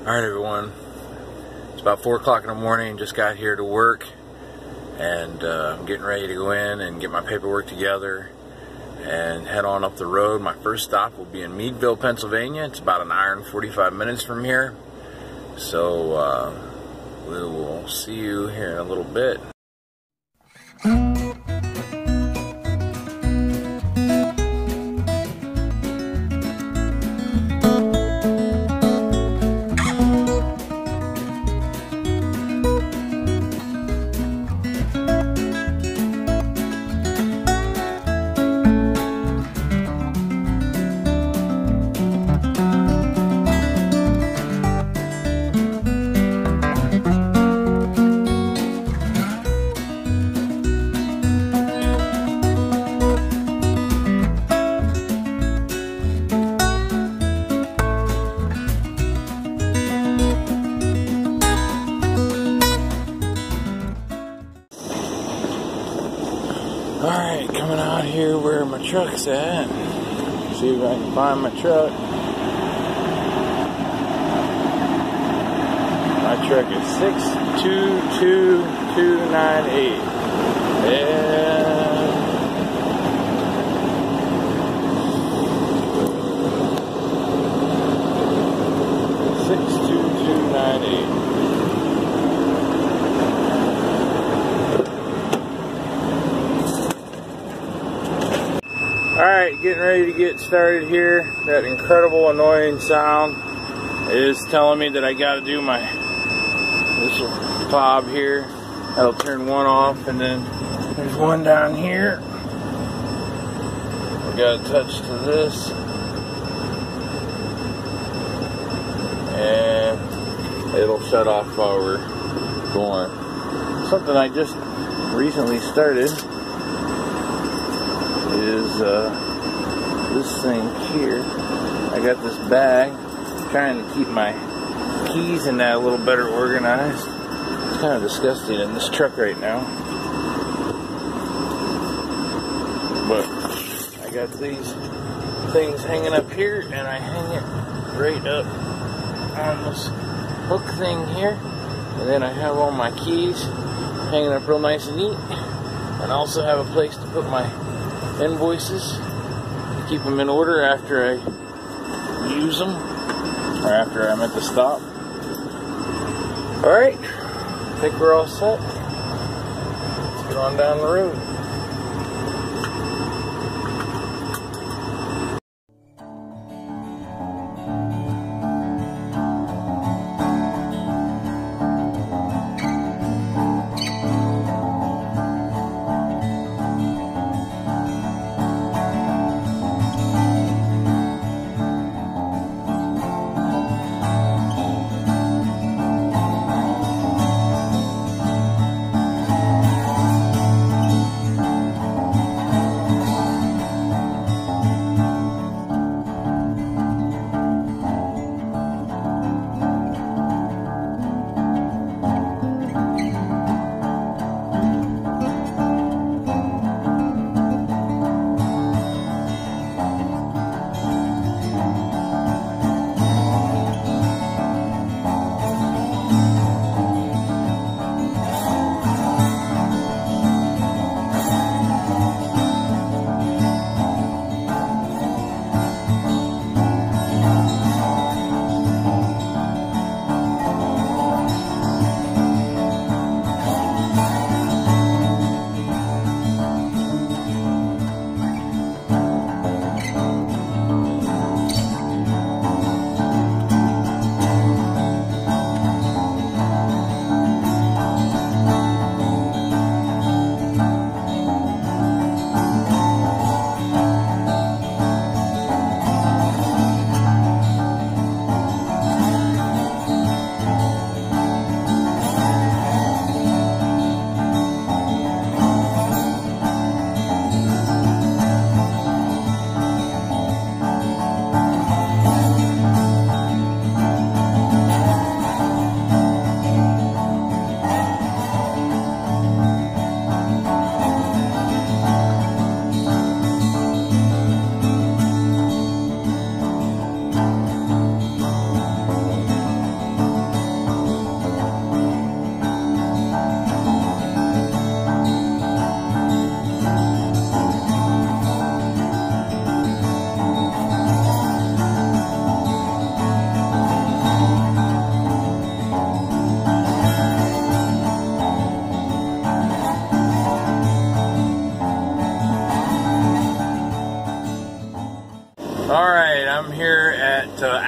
Alright everyone, it's about 4 o'clock in the morning, just got here to work, and I'm getting ready to go in and get my paperwork together and head on up the road. My first stop will be in Meadville, Pennsylvania. It's about an hour and 45 minutes from here, so we will see you here in a little bit. Alright, coming out here where my truck's at. See if I can find my truck. My truck is 622298. And 62298. Alright, getting ready to get started here. That incredible annoying sound is telling me that I gotta do my this fob here. That'll turn one off, and then there's one down here. We gotta touch to this. And it'll shut off while we're going. Something I just recently started is this thing here. I got this bag, trying to keep my keys in that a little better organized. It's kind of disgusting in this truck right now, but I got these things hanging up here, and I hang it right up on this hook thing here, and then I have all my keys hanging up real nice and neat, and I also have a place to put my invoices, keep them in order after I use them, or after I'm at the stop. Alright, I think we're all set. Let's get on down the road.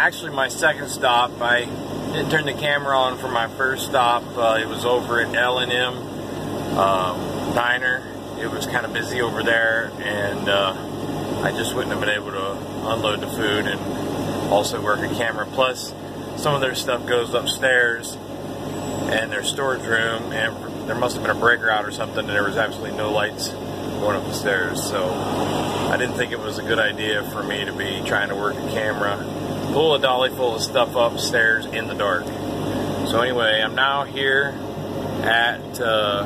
actually my second stop. I didn't turn the camera on for my first stop. It was over at L&M Diner. It was kind of busy over there, and I just wouldn't have been able to unload the food and also work a camera. Plus, some of their stuff goes upstairs in their storage room, and there must have been a breaker out or something, and there was absolutely no lights going up the stairs. So I didn't think it was a good idea for me to be trying to work a camera, pull a dolly full of stuff upstairs in the dark. So anyway, I'm now here at the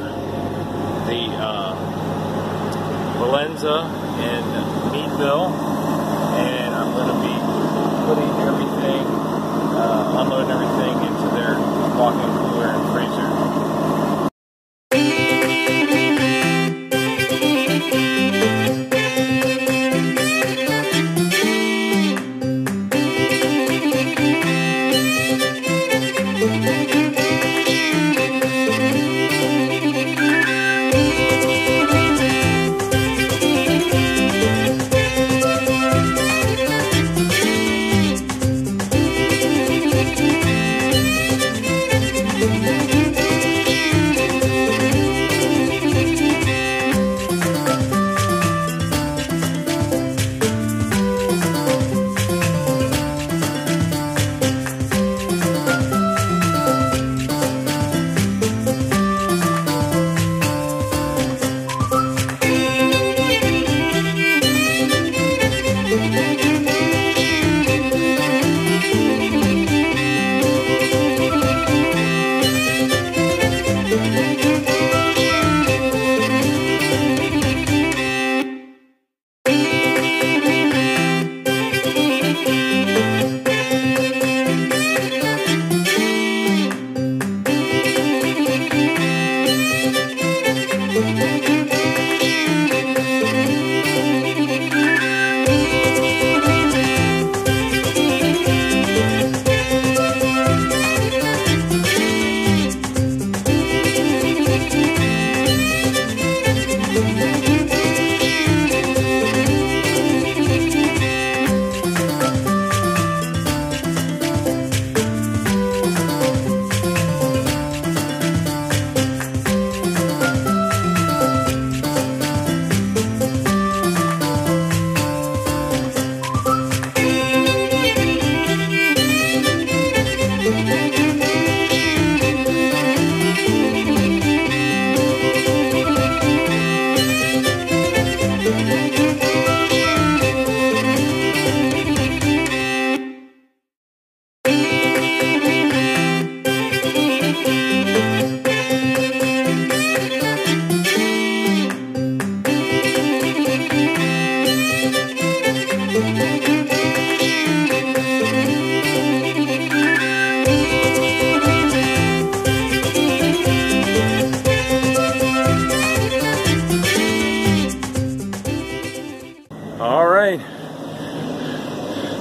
Valenza in Meadville, and I'm going to be putting everything, unloading everything into their walk-in cooler and freezer.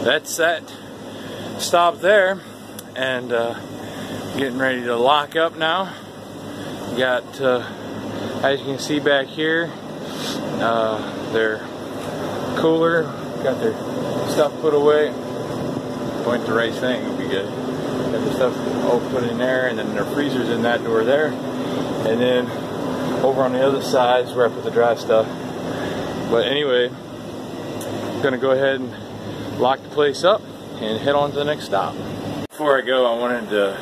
That's that stop there, and getting ready to lock up now. Got, as you can see back here, their cooler, got their stuff put away. Point the right thing, it'll be good. Got the stuff all put in there, and then their freezer's in that door there. And then over on the other side is where I put the dry stuff. But anyway, I'm gonna go ahead and lock the place up and head on to the next stop. Before I go, I wanted to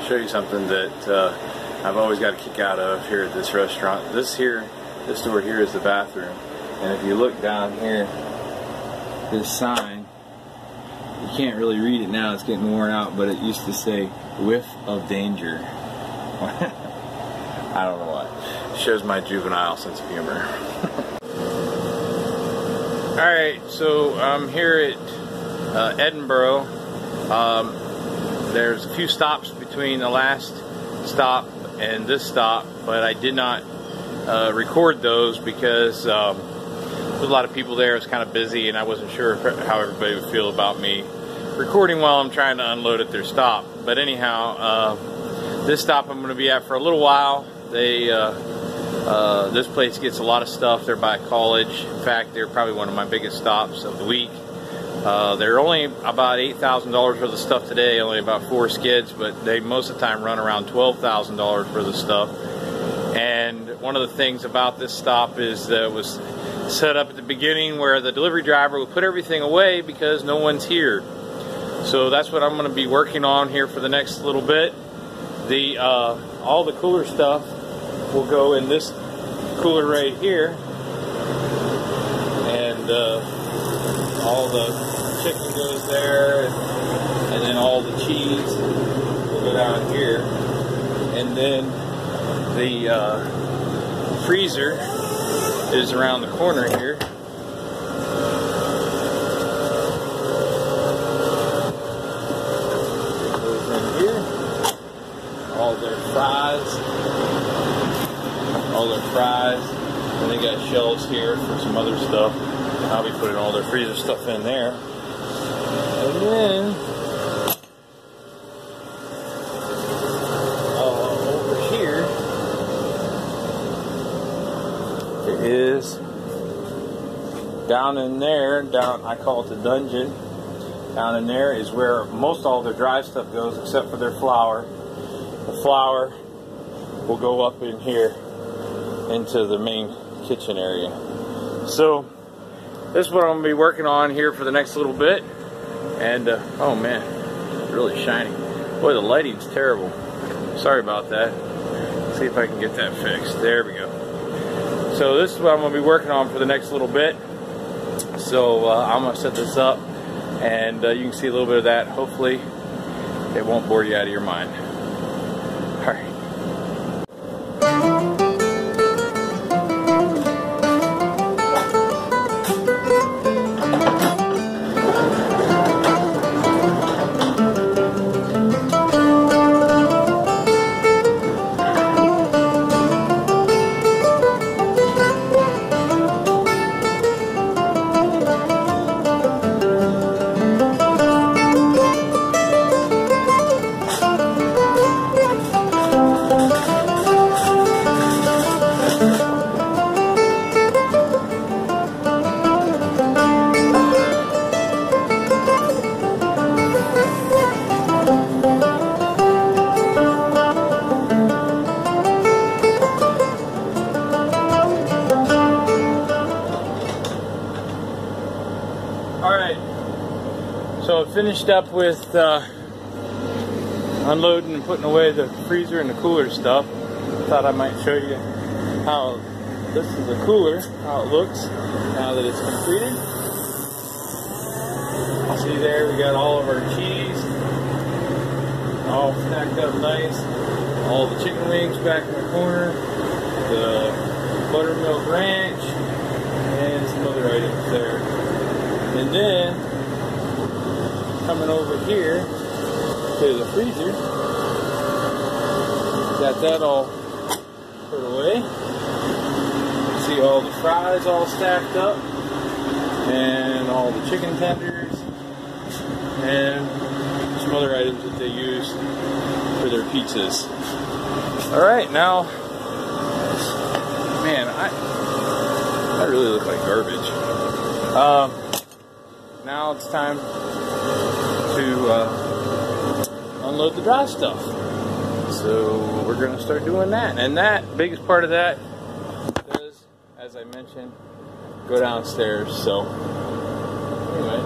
show you something that I've always got a kick out of here at this restaurant. This door here is the bathroom, and if you look down here, this sign, you can't really read it now, it's getting worn out, but it used to say whiff of danger. I don't know why. It shows my juvenile sense of humor. Alright, so I'm here at Edinburgh. There's a few stops between the last stop and this stop, but I did not record those because there's a lot of people there. It's kind of busy, and I wasn't sure how everybody would feel about me recording while I'm trying to unload at their stop. But anyhow, this stop I'm going to be at for a little while. This place gets a lot of stuff. They're by a college. In fact, they're probably one of my biggest stops of the week. They're only about $8,000 worth of stuff today, only about 4 skids, but they most of the time run around $12,000 worth of stuff. And one of the things about this stop is that it was set up at the beginning where the delivery driver will put everything away because no one's here. So that's what I'm going to be working on here for the next little bit. All the cooler stuff will go in this cooler right here, and all the chicken goes there, and then all the cheese will go down here, and then the freezer is around the corner here. It goes in here. All their fries, and they got shelves here for some other stuff. I'll be putting all their freezer stuff in there. And then over here is down in there, I call it the dungeon. Down in there is where most all their dry stuff goes, except for their flour. The flour will go up in here into the main kitchen area. So this is what I'm going to be working on here for the next little bit. And oh man, it's really shiny. Boy, the lighting's terrible. Sorry about that. Let's see if I can get that fixed. There we go. So this is what I'm going to be working on for the next little bit. So I'm going to set this up, and you can see a little bit of that. Hopefully it won't bore you out of your mind. All right. So I finished up with unloading and putting away the freezer and the cooler stuff. Thought I might show you how this is the cooler, how it looks now that it's completed. See there, we got all of our cheese all stacked up nice. All the chicken wings back in the corner, the buttermilk ranch, and some other items there. And then coming over here to the freezer, got that all put away. See all the fries all stacked up, and all the chicken tenders, and some other items that they use for their pizzas. Alright, now, man, I really look like garbage. Now it's time to unload the dry stuff. So we're going to start doing that. And that, biggest part of that does, as I mentioned, go downstairs. So, anyway.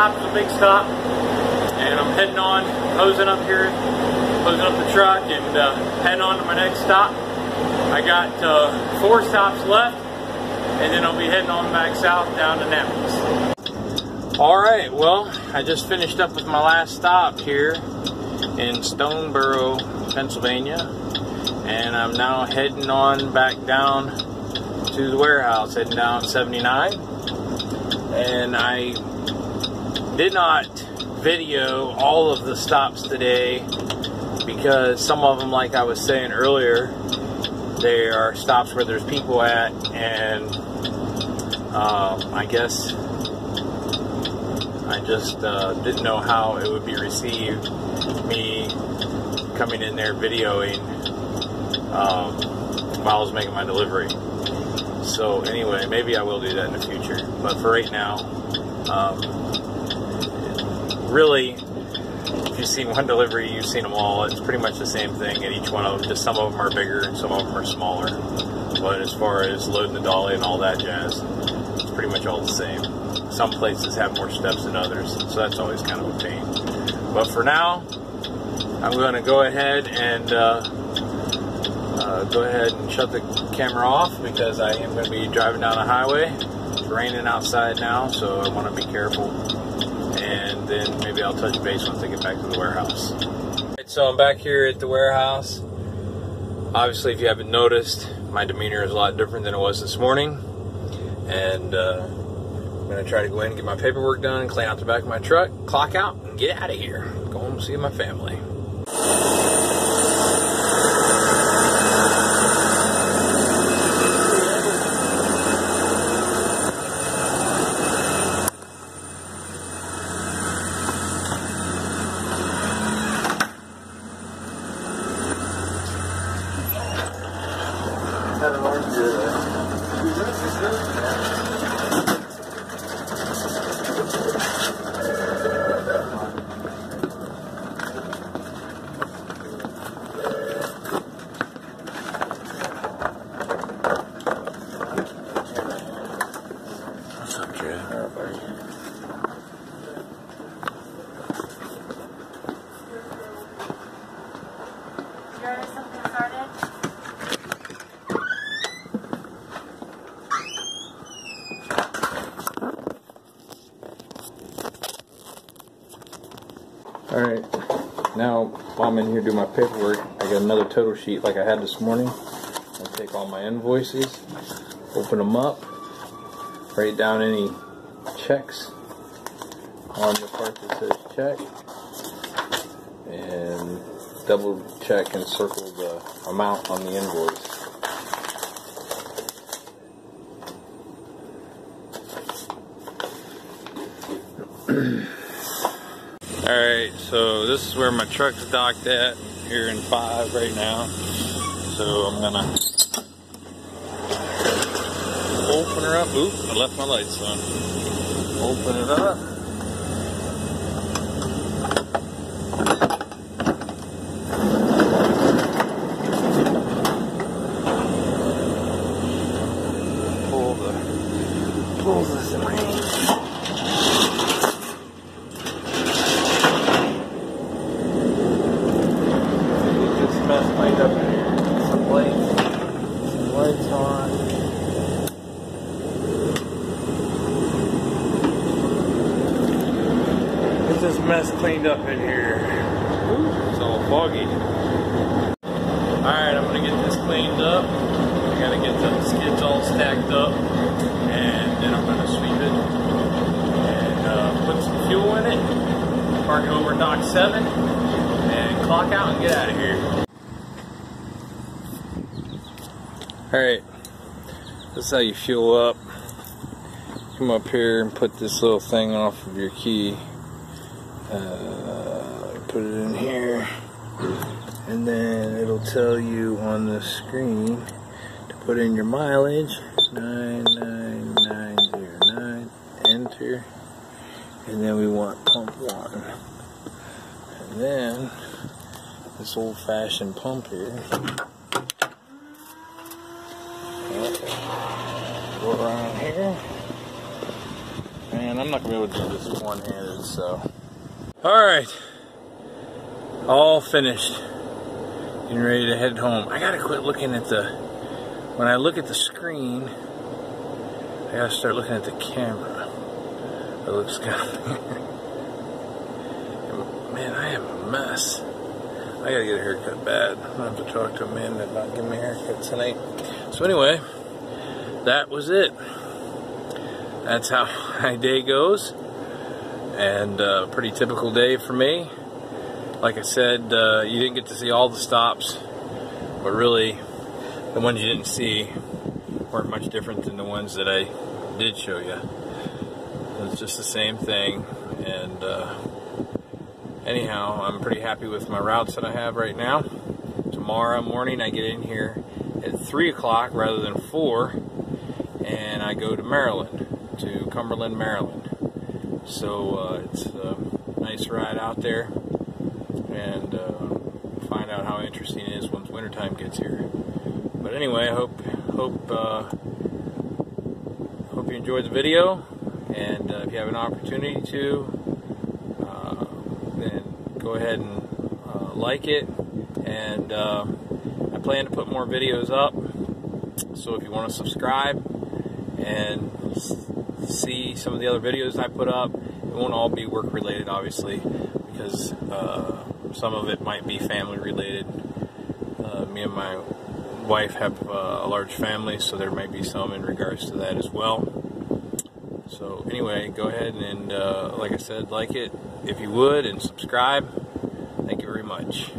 stop is a big stop, and I'm heading on, hosing up here, closing up the truck, and heading on to my next stop. I got 4 stops left, and then I'll be heading on back south down to Nappies. Alright, well, I just finished up with my last stop here in Stoneboro, Pennsylvania, and I'm now heading on back down to the warehouse, heading down 79. And I did not video all of the stops today because some of them, like I was saying earlier, they are stops where there's people at, and I guess I just didn't know how it would be received, me coming in there videoing while I was making my delivery. So anyway, maybe I will do that in the future, but for right now, really, if you've seen one delivery, you've seen them all. It's pretty much the same thing at each one of them, just some of them are bigger and some of them are smaller. But as far as loading the dolly and all that jazz, it's pretty much all the same. Some places have more steps than others, so that's always kind of a pain. But for now, I'm going to go ahead and shut the camera off because I am going to be driving down the highway. It's raining outside now, so I want to be careful. And then maybe I'll touch base once I get back to the warehouse. Right, so I'm back here at the warehouse. Obviously, if you haven't noticed, my demeanor is a lot different than it was this morning. And I'm going to try to go in and get my paperwork done, clean out the back of my truck, clock out, and get out of here. Go home and see my family. Alright, now while I'm in here doing my paperwork, I got another total sheet like I had this morning. I'll take all my invoices, open them up, write down any checks on the part that says check, and double check and circle the amount on the invoice. Alright, so this is where my truck's docked at, here in 5 right now. So I'm gonna open her up. Oop, I left my lights on. Open it up. Pull this range. Cleaned up in here. Some lights on. Get this mess cleaned up in here. Ooh, it's all foggy. Alright, I'm gonna get this cleaned up. I gotta get the skids all stacked up, and then I'm gonna sweep it and put some fuel in it, park it over dock 7, and clock out and get out of here. Alright, this is how you fuel up. Come up here and put this little thing off of your key. Put it in here, and then it'll tell you on the screen to put in your mileage, 99909, enter, and then we want pump 1. And then this old-fashioned pump here. Go around here, and man, I'm not gonna be able to do this one-handed, so. Alright. All finished. Getting ready to head home. I gotta quit looking at the, when I look at the screen, I gotta start looking at the camera. It looks kind of, man, I am a mess. I gotta get a haircut bad. I'm gonna have to talk to Amanda about giving me a haircut tonight. So anyway, that was it. That's how my day goes. And a pretty typical day for me. Like I said, you didn't get to see all the stops, but really, the ones you didn't see weren't much different than the ones that I did show you. It's just the same thing. And anyhow, I'm pretty happy with my routes that I have right now. Tomorrow morning I get in here at 3 o'clock rather than 4, and I go to Maryland, to Cumberland, Maryland. So it's a nice ride out there, and find out how interesting it is once wintertime gets here. But anyway, I hope you enjoyed the video, and if you have an opportunity to, then go ahead and like it. And I plan to put more videos up, so if you want to subscribe and see some of the other videos I put up, it won't all be work related, obviously, because some of it might be family related. Me and my wife have a large family, so there might be some in regards to that as well. So anyway, go ahead and like I said, like it if you would, and subscribe. Thank you very much.